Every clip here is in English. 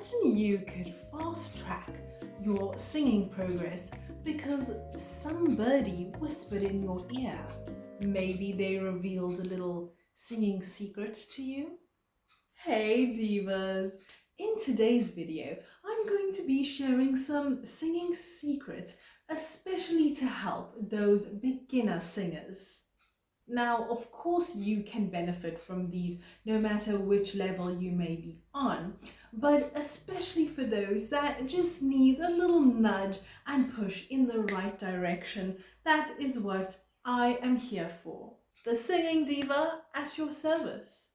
Imagine you could fast track your singing progress because somebody whispered in your ear. Maybe they revealed a little singing secret to you. Hey divas! In today's video, I'm going to be sharing some singing secrets, especially to help those beginner singers. Now, of course, you can benefit from these no matter which level you may be on, but especially for those that just need a little nudge and push in the right direction, that is what I am here for. The Singing Diva at your service.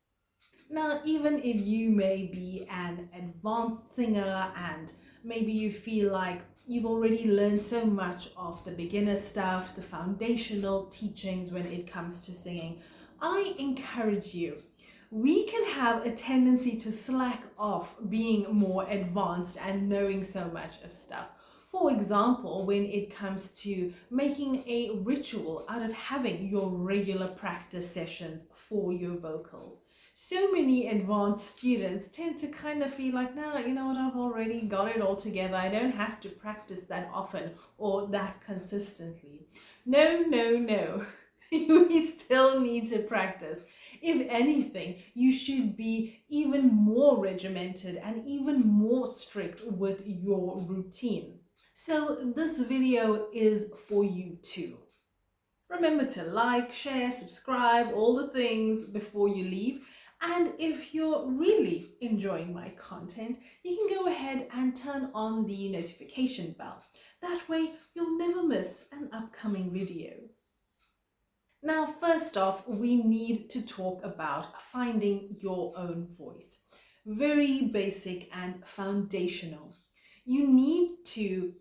Now, even if you may be an advanced singer and maybe you feel like you've already learned so much of the beginner stuff, the foundational teachings when it comes to singing, I encourage you. We can have a tendency to slack off being more advanced and knowing so much of stuff. For example, when it comes to making a ritual out of having your regular practice sessions for your vocals. So many advanced students tend to kind of feel like, no, you know what, I've already got it all together. I don't have to practice that often or that consistently. No, no, no. We still need to practice. If anything, you should be even more regimented and even more strict with your routine. So this video is for you too. Remember to like, share, subscribe, all the things before you leave. And if you're really enjoying my content, you can go ahead and turn on the notification bell. That way you'll never miss an upcoming video. Now, first off, we need to talk about finding your own voice. Very basic and foundational. You need to,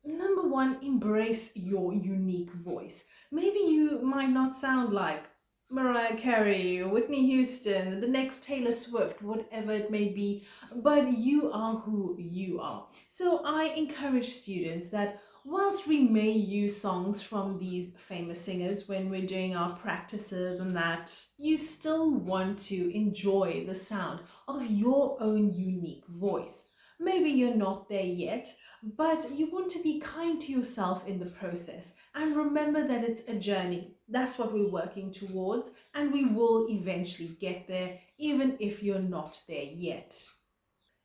number one, embrace your unique voice. Maybe you might not sound like Mariah Carey, Whitney Houston, the next Taylor Swift, whatever it may be, but you are who you are. So I encourage students that whilst we may use songs from these famous singers when we're doing our practices and that, you still want to enjoy the sound of your own unique voice. Maybe you're not there yet, but you want to be kind to yourself in the process and remember that it's a journey. That's what we're working towards, and we will eventually get there even if you're not there yet.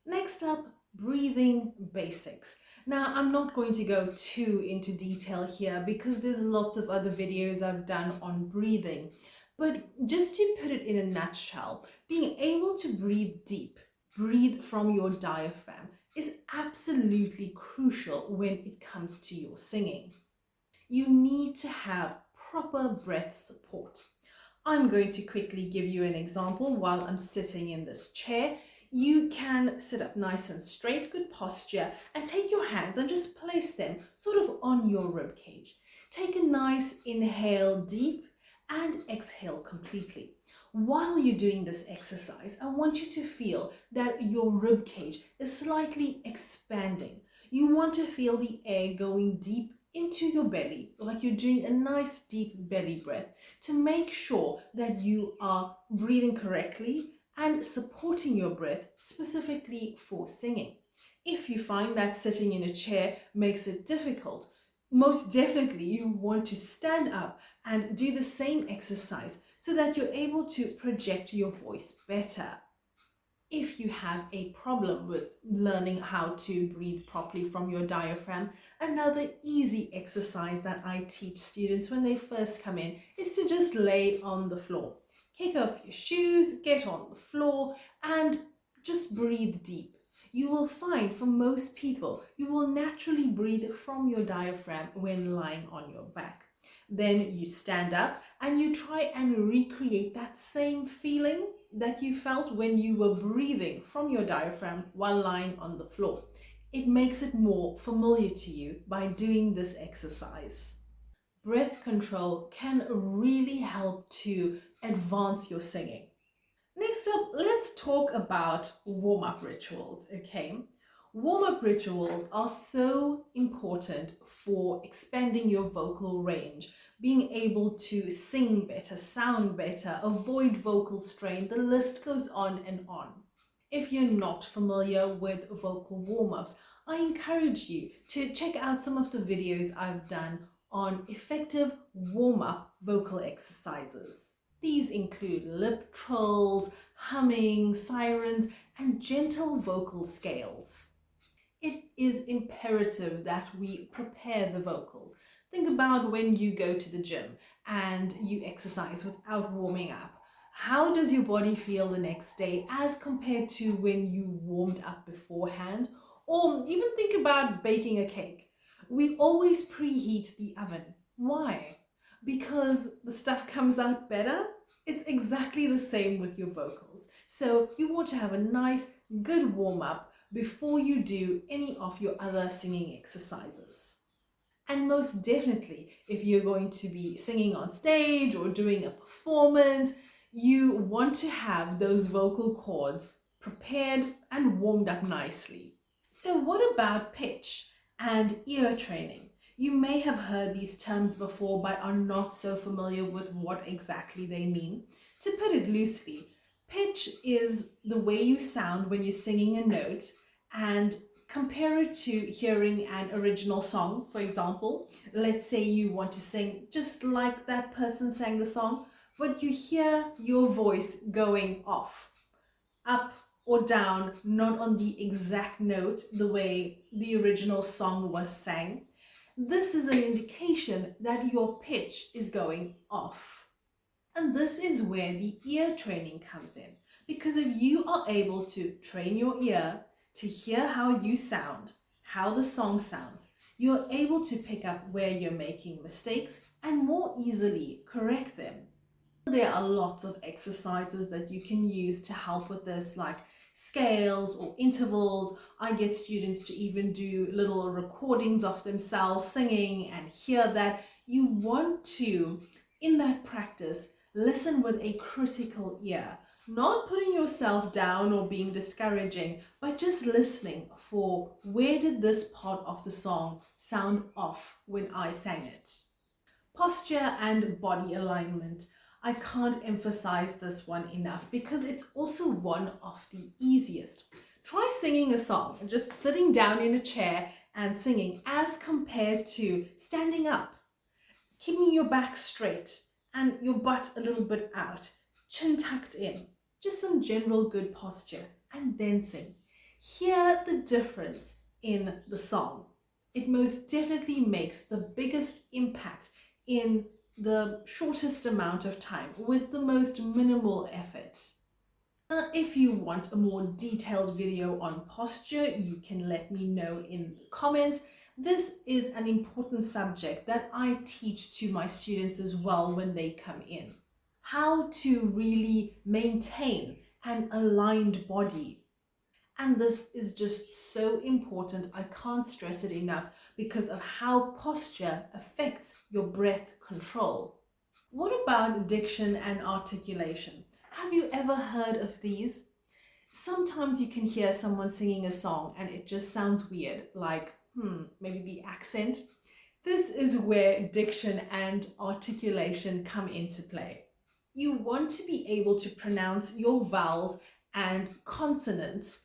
Next up, breathing basics. Now, I'm not going to go too into detail here because there's lots of other videos I've done on breathing, but just to put it in a nutshell, being able to breathe deep, breathe from your diaphragm, is absolutely crucial when it comes to your singing. You need to have proper breath support. I'm going to quickly give you an example while I'm sitting in this chair. You can sit up nice and straight, good posture, and take your hands and just place them sort of on your rib cage. Take a nice inhale deep and exhale completely. While you're doing this exercise, I want you to feel that your rib cage is slightly expanding. You want to feel the air going deep into your belly, like you're doing a nice deep belly breath, to make sure that you are breathing correctly and supporting your breath specifically for singing. If you find that sitting in a chair makes it difficult, most definitely you want to stand up and do the same exercise so that you're able to project your voice better. If you have a problem with learning how to breathe properly from your diaphragm, another easy exercise that I teach students when they first come in is to just lay on the floor. Kick off your shoes, get on the floor, and just breathe deep. You will find for most people, you will naturally breathe from your diaphragm when lying on your back. Then you stand up and you try and recreate that same feeling that you felt when you were breathing from your diaphragm while lying on the floor. It makes it more familiar to you by doing this exercise. Breath control can really help to advance your singing. Next up, let's talk about warm-up rituals, okay? Warm-up rituals are so important for expanding your vocal range, being able to sing better, sound better, avoid vocal strain. The list goes on and on. If you're not familiar with vocal warm-ups, I encourage you to check out some of the videos I've done on effective warm-up vocal exercises. These include lip trills, humming, sirens, and gentle vocal scales. It is imperative that we prepare the vocals. Think about when you go to the gym and you exercise without warming up. How does your body feel the next day as compared to when you warmed up beforehand? Or even think about baking a cake. We always preheat the oven. Why? Because the stuff comes out better? It's exactly the same with your vocals. So you want to have a nice, good warm up before you do any of your other singing exercises. And most definitely, if you're going to be singing on stage or doing a performance, you want to have those vocal cords prepared and warmed up nicely. So what about pitch and ear training? You may have heard these terms before but are not so familiar with what exactly they mean. To put it loosely, pitch is the way you sound when you're singing a note, and compare it to hearing an original song. For example, let's say you want to sing just like that person sang the song, but you hear your voice going off, up or down, not on the exact note the way the original song was sang. This is an indication that your pitch is going off. And this is where the ear training comes in. Because if you are able to train your ear to hear how you sound, how the song sounds, you're able to pick up where you're making mistakes and more easily correct them. There are lots of exercises that you can use to help with this, like scales or intervals. I get students to even do little recordings of themselves singing and hear that. You want to, in that practice, listen with a critical ear, not putting yourself down or being discouraging, but just listening for where did this part of the song sound off when I sang it. Posture and body alignment. I can't emphasize this one enough because it's also one of the easiest. Try singing a song, just sitting down in a chair and singing, as compared to standing up, keeping your back straight and your butt a little bit out, chin tucked in, just some general good posture, and then sing. Hear the difference in the song. It most definitely makes the biggest impact in the shortest amount of time with the most minimal effort. If you want a more detailed video on posture, you can let me know in the comments. This is an important subject that I teach to my students as well when they come in. How to really maintain an aligned body. And this is just so important. I can't stress it enough because of how posture affects your breath control. What about diction and articulation? Have you ever heard of these? Sometimes you can hear someone singing a song and it just sounds weird, like, maybe the accent. This is where diction and articulation come into play. You want to be able to pronounce your vowels and consonants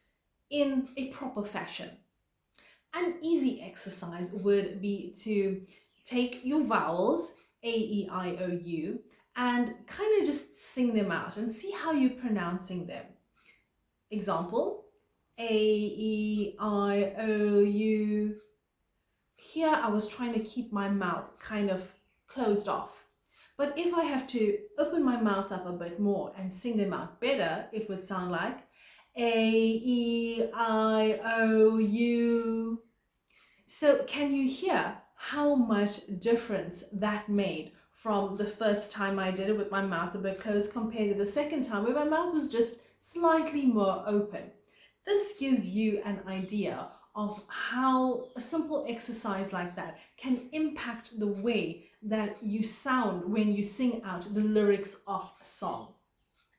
in a proper fashion. An easy exercise would be to take your vowels, A, E, I, O, U, and kind of just sing them out and see how you're pronouncing them. Example, A, E, I, O, U. Here I was trying to keep my mouth kind of closed off. But if I have to open my mouth up a bit more and sing them out better, it would sound like A, E, I, O, U. So can you hear how much difference that made from the first time I did it with my mouth a bit closed compared to the second time where my mouth was just slightly more open? This gives you an idea of how a simple exercise like that can impact the way that you sound when you sing out the lyrics of a song.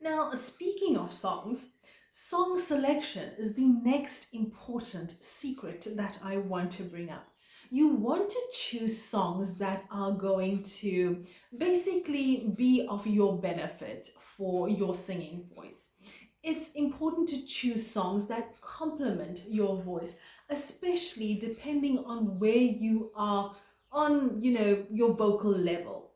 Now, speaking of songs, song selection is the next important secret that I want to bring up. You want to choose songs that are going to basically be of your benefit for your singing voice. It's important to choose songs that complement your voice, especially depending on where you are on, your vocal level.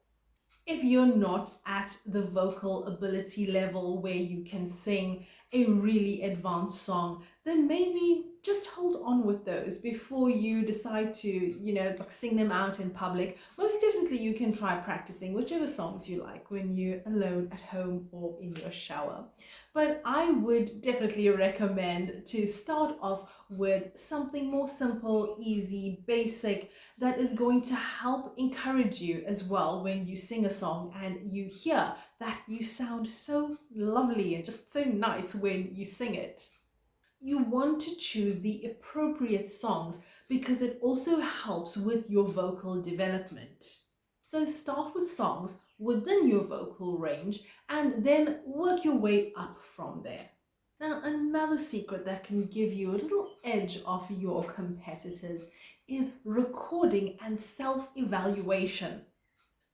If you're not at the vocal ability level where you can sing a really advanced song, then maybe just hold on with those before you decide to, like sing them out in public. Most definitely you can try practicing whichever songs you like when you're alone at home or in your shower. But I would definitely recommend to start off with something more simple, easy, basic, that is going to help encourage you as well when you sing a song and you hear that you sound so lovely and just so nice when you sing it. You want to choose the appropriate songs because it also helps with your vocal development. So start with songs within your vocal range and then work your way up from there. Now, another secret that can give you a little edge off your competitors is recording and self-evaluation.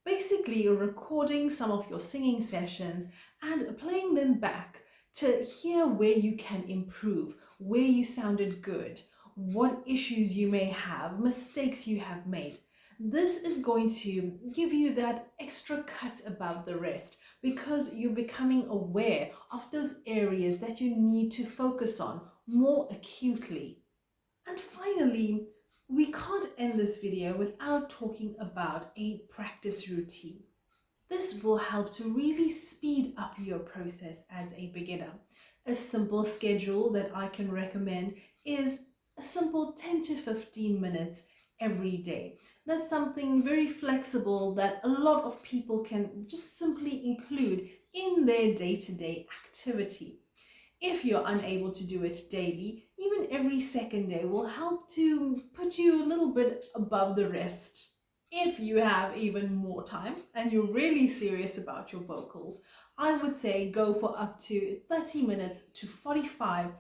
Basically, you're recording some of your singing sessions and playing them back to hear where you can improve, where you sounded good, what issues you may have, mistakes you have made. This is going to give you that extra cut above the rest because you're becoming aware of those areas that you need to focus on more acutely. And finally, we can't end this video without talking about a practice routine. This will help to really speed up your process as a beginner. A simple schedule that I can recommend is a simple 10 to 15 minutes every day. That's something very flexible that a lot of people can just simply include in their day-to-day activity. If you're unable to do it daily, even every second day will help to put you a little bit above the rest. If you have even more time and you're really serious about your vocals, I would say go for up to 30 minutes to 45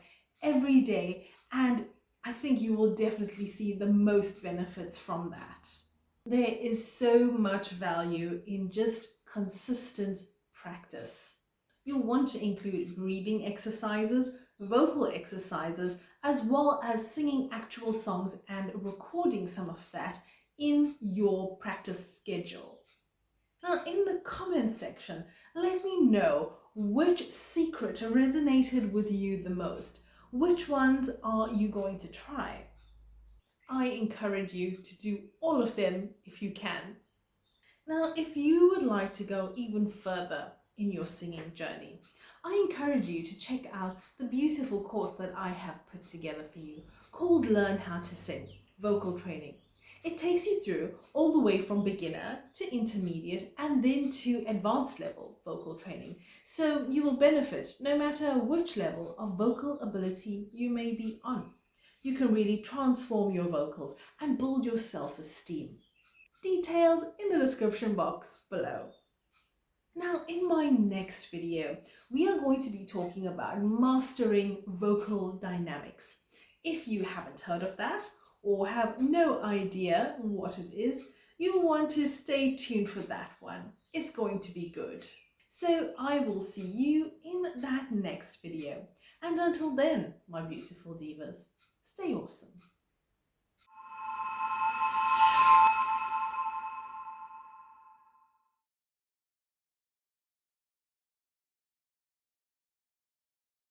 every day, and I think you will definitely see the most benefits from that. There is so much value in just consistent practice. You'll want to include breathing exercises, vocal exercises, as well as singing actual songs and recording some of that in your practice schedule. Now, in the comments section, let me know which secret resonated with you the most. Which ones are you going to try? I encourage you to do all of them if you can. Now, if you would like to go even further in your singing journey, I encourage you to check out the beautiful course that I have put together for you called Learn How to Sing, Vocal Training. It takes you through all the way from beginner to intermediate and then to advanced level vocal training. So you will benefit no matter which level of vocal ability you may be on. You can really transform your vocals and build your self-esteem. Details in the description box below. Now, in my next video, we are going to be talking about mastering vocal dynamics. If you haven't heard of that or have no idea what it is, you'll want to stay tuned for that one. It's going to be good. So I will see you in that next video. And until then, my beautiful divas, stay awesome.